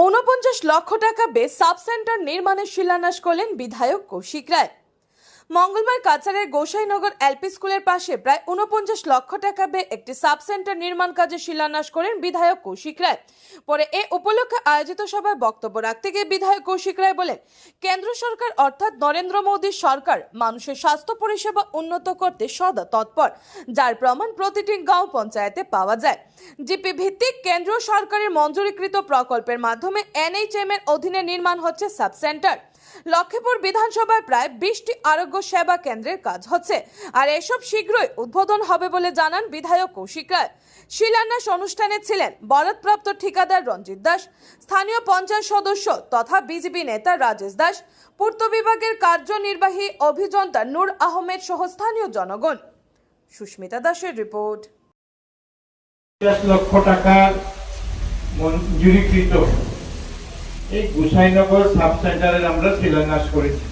49 লক্ষ টাকা ব্যয়ে সাব সেন্টার নির্মাণের শিলান্যাস করলেন বিধায়ক কৌশিক রায়। মঙ্গলবার কাছাড়ের গোসাইনগর এলপি স্কুলের পাশে প্রায় 49 লক্ষ টাকা ব্যয়ে একটি সাব সেন্টার নির্মাণ কাজে শিলান্যাস করেন বিধায়ক কৌশিক রায়। পরে এ উপলক্ষে আয়োজিত সভায় বক্তব্য রাখতে গিয়ে বিধায়ক কৌশিক রায় বলেন, কেন্দ্র সরকার অর্থাৎ নরেন্দ্র মোদীর সরকার মানুষের স্বাস্থ্য পরিষেবা উন্নত করতে সদা তৎপর, যার প্রমাণ প্রতিটি গাঁও পঞ্চায়েতে পাওয়া যায়। জিপি ভিত্তিক কেন্দ্রীয় সরকারের মঞ্জুরিকৃত প্রকল্পের মাধ্যমে এনএইচএম এর অধীনে নির্মাণ হচ্ছে সাব সেন্টার। লক্ষ্মীপুর বিধানসভায় প্রায় 20টি আরোগ্য সেবা কেন্দ্রের কাজ হচ্ছে, আর এসব শীঘ্রই উদ্বোধন হবে বলে জানান বিধায়ক কৌশিক রায়। শিলান্যাস অনুষ্ঠানে ছিলেন বরাদপ্রাপ্ত ঠিকাদার রঞ্জিত দাস, স্থানীয় পঞ্চায়েত সদস্য তথা বিজেপি নেতা রাজেশ দাস, পূর্ত বিভাগের কার্যনির্বাহী অভিযন্তা নূর আহমেদ সহ স্থানীয় জনগণ। সুস্মিতা দাসের রিপোর্ট। 50 লক্ষ টাকা মঞ্জুরিকৃত এই গোসাইনগর সাব সেন্টারের আমরা শিলান্যাস করেছি।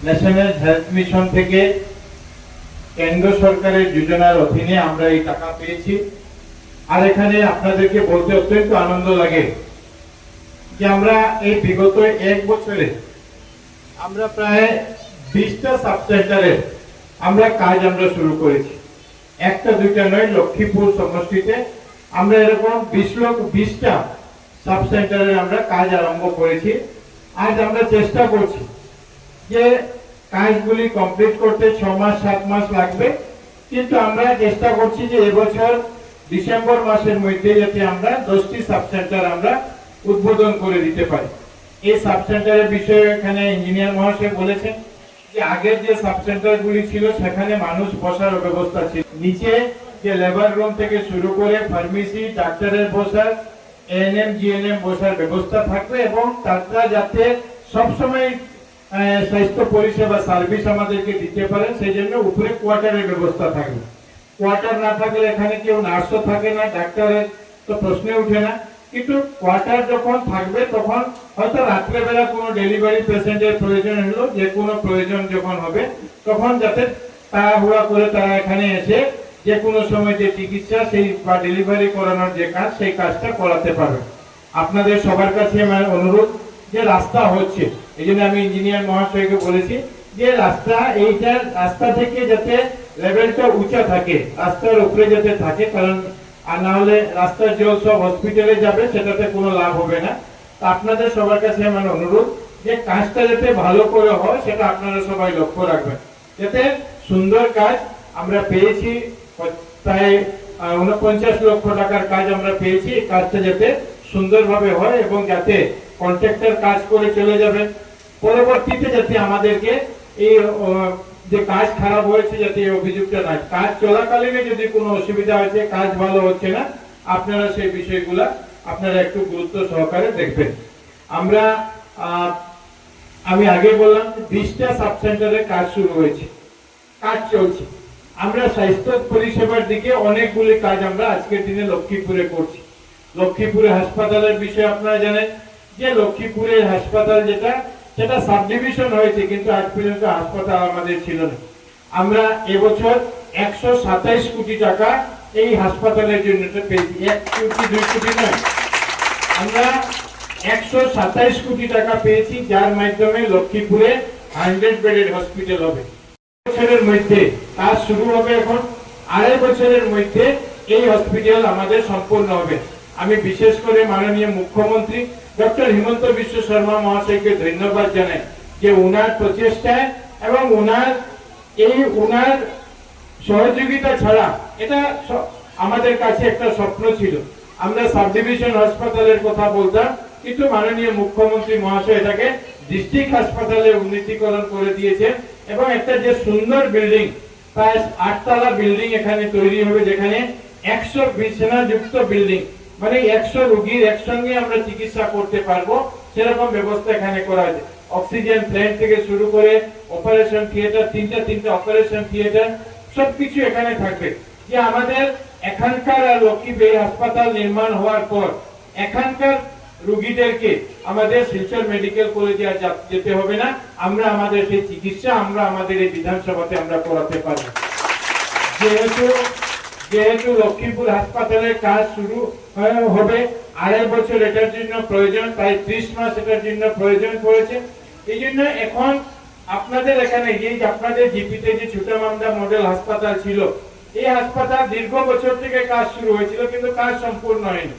ন্যাশনাল হেলথ মিশন থেকে কেন্দ্র সরকারের যোজনার অধীনে আমরা এই টাকা পেয়েছি। আর এখানে আপনাদেরকে বলতে অত্যন্ত আনন্দ লাগে যে আমরা এই বিগত এক বছরে আমরা প্রায় 20টা সাব সেন্টারের কাজ আমরা শুরু করেছি। একটা দুইটা নয়, লক্ষ্মীপুর সমষ্টিতে আমরা এরকম 20টা সাব সেন্টারে আমরা কাজ আরম্ভ করেছি। আজ আমরা চেষ্টা করছি যে কাজগুলি কমপ্লিট করতে 6 মাস 7 মাস লাগবে, কিন্তু আমরা চেষ্টা করছি যে এবছর ডিসেম্বর মাসের মধ্যে যাতে আমরা 10টি সাব সেন্টার আমরা উদ্বোধন করে দিতে পারি। এই সাব সেন্টারের বিষয়ে এখানে ইঞ্জিনিয়ার মহাশয় বলেছেন যে আগের যে সাব সেন্টারগুলি ছিল সেখানে মানুষ বসার ব্যবস্থা ছিল, নিচে যে লেবার রুম থেকে শুরু করে ফার্মেসি, ডাক্তারের বসার, এএনএম জিএনএম বসার ব্যবস্থা থাকবে এবং তারা যাতে সবসময় স্বাস্থ্য পরিষেবা সার্ভিস আমাদেরকে দিতে পারেন সেই জন্য উপরে কোয়ার্টারের ব্যবস্থা থাকবে। কোয়ার্টার না থাকলে এখানে কেউ নার্সও থাকে না, ডাক্তারের তো প্রশ্নে উঠে না, কিন্তু কোয়ার্টার যখন থাকবে তখন হয়তো রাত্রেবেলা কোনো ডেলিভারি পেশেন্টের প্রয়োজন হলো, যে কোনো প্রয়োজন যখন হবে তখন যাতে তাড়াহুড়া করে তারা এখানে এসে যে কোনো সময় যে চিকিৎসা সেই বা ডেলিভারি করানোর যে কাজ সেই কাজটা করাতে পারবে। আপনাদের সবার কাছে আমার অনুরোধ যে রাস্তা হচ্ছে, এই জন্য আমি ইঞ্জিনিয়ার মহাশয়কে বলেছি যে রাস্তা থেকে যাতে লেভেলটা উঁচা থাকে, রাস্তার উপরে যাতে থাকে, কারণ আর না হলে রাস্তার জল সব হসপিটালে যাবে, সেটাতে কোনো লাভ হবে না। আপনাদের সবার কাছে আমার অনুরোধ যে কাজটা যাতে ভালো করে হয় সেটা আপনারা সবাই লক্ষ্য রাখবেন, যাতে সুন্দর কাজ আমরা পেয়েছি। প্রায় 49 লক্ষ টাকার কাজ আমরা পেয়েছি, কাজটা যাতে সুন্দরভাবে হয় এবং যাতে কন্ট্রাক্টর কাজ করে চলে যাবে, পরবর্তীতে যাতে আমাদেরকে এই যে কাজ খারাপ হয়েছে যাতে এই অভিযোগটা না, কাজ চলাকালীন যদি কোনো অসুবিধা হয়েছে, কাজ ভালো হচ্ছে না, আপনারা সেই বিষয়গুলা আপনারা একটু গুরুত্ব সহকারে দেখবেন। আমি আগে বললাম 20টা সাব সেন্টারে কাজ শুরু হয়েছে, কাজ চলছে। আমরা স্বাস্থ্য পরিষেবার দিকে অনেকগুলি কাজ আমরা আজকের দিনে লক্ষ্মীপুরে করছি। লক্ষ্মীপুরে হাসপাতালের বিষয়ে আপনারা জানেন যে লক্ষ্মীপুরের হাসপাতাল সেটা সাব ডিভিশন হয়েছে, কিন্তু আজ পর্যন্ত হাসপাতাল আমাদের ছিল না। আমরা এবছর 127 কোটি টাকা এই হাসপাতালের জন্য পেয়েছি, 1 কোটি 2 কোটি নয়, আমরা 127 কোটি টাকা পেয়েছি, যার মাধ্যমে লক্ষ্মীপুরে 100 বেডের হসপিটাল হবে। বছরের মধ্যে কাজ শুরু হবে, এখন 2.5 বছরের মধ্যে এই হসপিটাল আমাদের সম্পূর্ণ হবে। আমি বিশেষ করে মাননীয় মুখ্যমন্ত্রী ডক্টর হিমন্ত বিশ্ব শর্মা মহাশয়কে ধন্যবাদ জানাই যে উনার প্রচেষ্টায় এবং উনার সহযোগিতা ছাড়া এটা আমাদের কাছে একটা স্বপ্ন ছিল। আমরা সাব ডিভিশন হাসপাতালের কথা বলতাম, কিন্তু মাননীয় মুখ্যমন্ত্রী মহাশয় এটাকে ডিস্ট্রিক্ট হাসপাতালে উন্নীতিকরণ করে দিয়েছেন এবং একটা যে সুন্দর বিল্ডিং, প্রায় 8 তলা বিল্ডিং এখানে তৈরি হবে, যেখানে 100 বিছানা যুক্ত বিল্ডিং, মানে 100 রোগীর একসঙ্গে আমরা চিকিৎসা করতে পারবো সেরকম ব্যবস্থা এখানে করা হয়েছে। অক্সিজেন প্ল্যান্ট থেকে শুরু করে অপারেশন থিয়েটার, তিনটা অপারেশন থিয়েটার সবকিছু এখানে থাকবে। যে আমাদের এখানকার লক্ষ্মীপুর হাসপাতাল নির্মাণ হওয়ার পর এখানকার রোগীদেরকে আমাদের শিলচর মেডিকেল কলেজে আর যেতে হবে না, আমরা আমাদের সেই চিকিৎসা আমরা আমাদের এই বিধানসভাতে আমরা করাতে পারবো। যেহেতু লক্ষ্মীপুর হাসপাতালের কাজ শুরু হবে, 2.5 বছর এটার জন্য প্রয়োজন, প্রায় 30 মাস এটার জন্য প্রয়োজন পড়েছে। এই জন্য এখন আপনাদের এখানে যে আপনাদের জিপিতে যে ছোটমামদা মডেল হাসপাতাল ছিল, এই হাসপাতাল দীর্ঘ বছর থেকে কাজ শুরু হয়েছিল, কিন্তু কাজ সম্পূর্ণ হয়নি।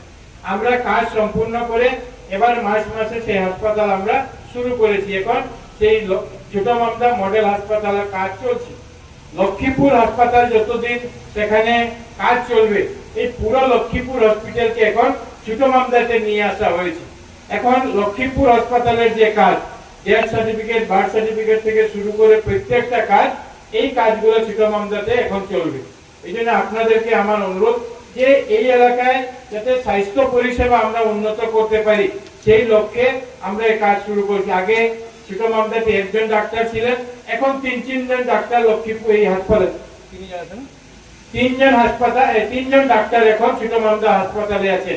আমরা কাজ সম্পূর্ণ করে এবার মার্চ মাসে সেই হাসপাতাল আমরা শুরু করেছি। এখন সেই ছোটমামদা মডেল হাসপাতালের কাজ চলছে। লক্ষ্মীপুর হাসপাতাল যতদিন সেখানে কাজ চলবে, এই পুরো লক্ষ্মীপুর হসপিটালকে এখন ছোটমামদাতে নিয়ে আসা হয়েছে। এখন লক্ষ্মীপুর হাসপাতালের যে কাজ, ডেথ সার্টিফিকেট, বার্থ সার্টিফিকেট থেকে শুরু করে প্রত্যেকটা কাজ, এই কাজগুলো ছোটমামদাতে এখন চলবে। এই জন্য আপনাদেরকে আমার অনুরোধ যে এই এলাকায় যাতে স্বাস্থ্য পরিষেবা আমরা উন্নত করতে পারি, সেই লক্ষ্যে আমরা এই কাজ শুরু করছি। আগে ছোটমামদাতে একজন ডাক্তার ছিলেন, এখন 3জন ডাক্তার লক্ষ্মীপুর এই হাসপাতালে, তিনজন ডাক্তার এখন ছোটমামদা হাসপাতালে আছে।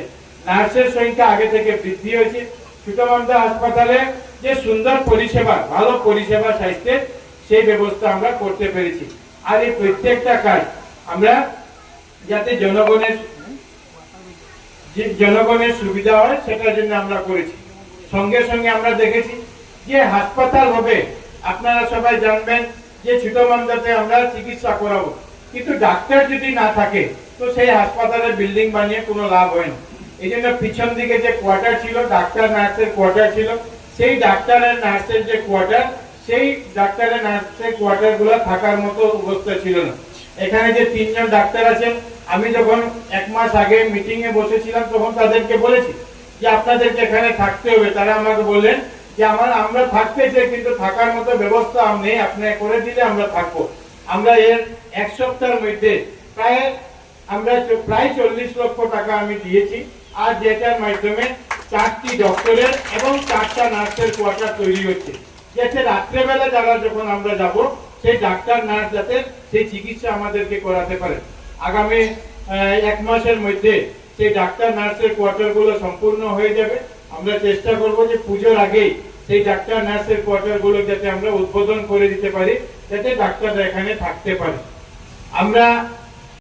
নার্সের সংখ্যা আগে থেকে বৃদ্ধি হয়েছে। ছোটমামদা হাসপাতালে যে সুন্দর পরিষেবা, ভালো পরিষেবা স্বাস্থ্যের, সেই ব্যবস্থা আমরা করতে পেরেছি। আর এই প্রত্যেকটা কাজ আমরা যাতে জনগণের সুবিধা হয় সেটার জন্য আমরা করেছি। সঙ্গে সঙ্গে আমরা দেখেছি যে হাসপাতাল হবে, আপনারা সবাই জানবেন যে ছোটমামদাতে আমরা চিকিৎসা করাবো, কিন্তু ডাক্তার যদি না থাকে তো সেই হাসপাতালের বিল্ডিং বানিয়ে কোনো লাভ হয় না। এই জন্য পিছন দিকে যে কোয়ার্টার ছিল, ডাক্তার নার্সের কোয়ার্টার ছিল, সেই ডাক্তারের নার্সের যে কোয়ার্টার, সেই ডাক্তারের নার্সের কোয়ার্টার গুলো থাকার মতো অবস্থা ছিল না। এখানে যে 3জন ডাক্তার আছেন, আমি যখন 1 মাস আগে মিটিং এ বসেছিলাম তখন তাদেরকে বলেছি যে আপনাদেরকে এখানে থাকতে হবে। তারা আমাকে বললেন যে আমরা থাকতে চাই, কিন্তু থাকার মতো ব্যবস্থা নেই, আপনি করে দিলে আমরা থাকবো। আমরা এর 1 সপ্তাহের মধ্যে প্রায় 40 লক্ষ টাকা আমি দিয়েছি, আর যেটার মাধ্যমে 4টি ডক্টরের এবং 4টা নার্সের কোয়ার্টার তৈরি হচ্ছে, যাতে রাত্রেবেলা যারা যখন আমরা যাব, সেই ডাক্তার নার্স যাতে সেই চিকিৎসা আমাদেরকে করাতে পারে। আগামী 1 মাসের মধ্যে সেই ডাক্তার নার্সের কোয়ার্টার গুলো সম্পূর্ণ হয়ে যাবে। আমরা চেষ্টা করব যে পুজোর আগেই সেই ডাক্তার নার্সের কোয়ার্টার গুলো যাতে আমরা উদ্বোধন করে দিতে পারি, যাতে ডাক্তাররা এখানে থাকতে পারে। আমরা